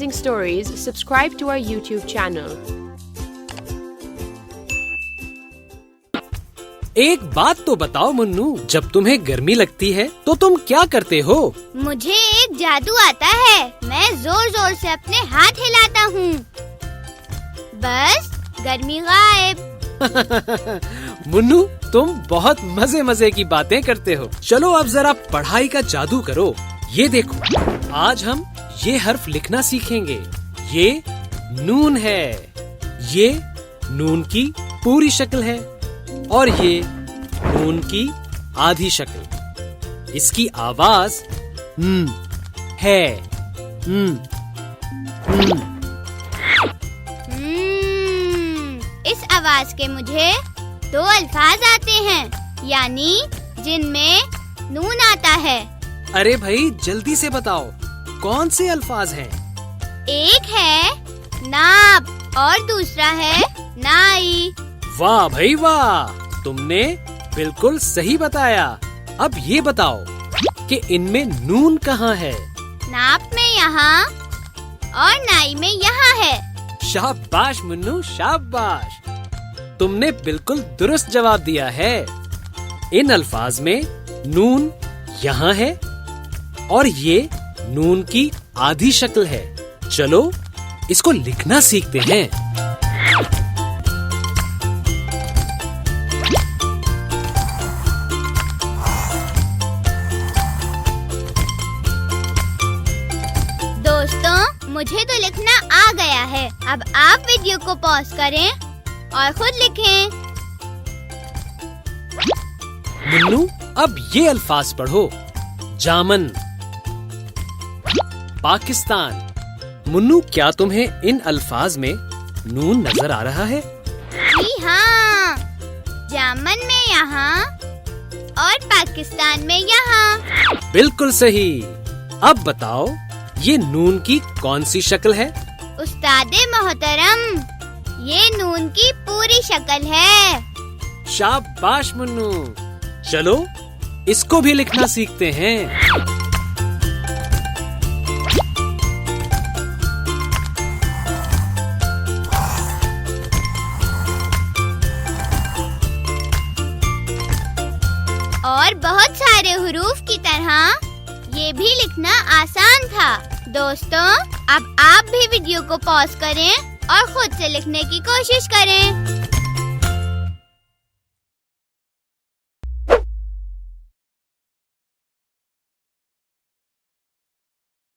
amazing stories, subscribe to our YouTube channel. एक बात तो बताओ मुन्नू, जब तुम्हें गर्मी लगती है तो तुम क्या करते हो? मुझे एक जादू आता है। मैं जोर जोर से अपने हाथ हिलाता हूँ, बस गर्मी गायब। मुन्नू, तुम बहुत मजे मजे की बातें करते हो। चलो अब जरा पढ़ाई का जादू करो। ये देखो, आज हम ये हर्फ लिखना सीखेंगे। ये नून है, ये नून की पूरी शक्ल है और ये नून की आधी शक्ल। इसकी आवाज है। इस आवाज के मुझे 2 अल्फाज आते हैं, यानी जिनमें नून आता है। अरे भाई, जल्दी से बताओ, कौन से अल्फाज हैं? एक है नाप और दूसरा है नाई। वाह भाई वाह, तुमने बिल्कुल सही बताया। अब ये बताओ कि इनमें नून कहाँ है? नाप में यहाँ और नाई में यहाँ है। शाबाश मुन्नू, शाबाश। तुमने बिल्कुल दुरुस्त जवाब दिया है। इन अल्फाज में नून यहाँ है और ये नून की आधी शक्ल है। चलो इसको लिखना सीखते हैं। दोस्तों, मुझे तो लिखना आ गया है। अब आप वीडियो को पॉज करें और खुद लिखें। मुन्नू, अब ये अल्फाज पढ़ो। जामन, पाकिस्तान। मुन्नू, क्या तुम्हें इन अल्फाज में नून नजर आ रहा है? जी हाँ, जामन में यहाँ और पाकिस्तान में यहाँ। बिल्कुल सही। अब बताओ, ये नून की कौन सी शक्ल है? उस्तादे मोहतरम, ये नून की पूरी शक्ल है। शाबाश मुन्नू। चलो इसको भी लिखना सीखते हैं। और बहुत सारे हुरूफ की तरह ये भी लिखना आसान था। दोस्तों, अब आप भी वीडियो को पॉज करें और खुद से लिखने की कोशिश करें।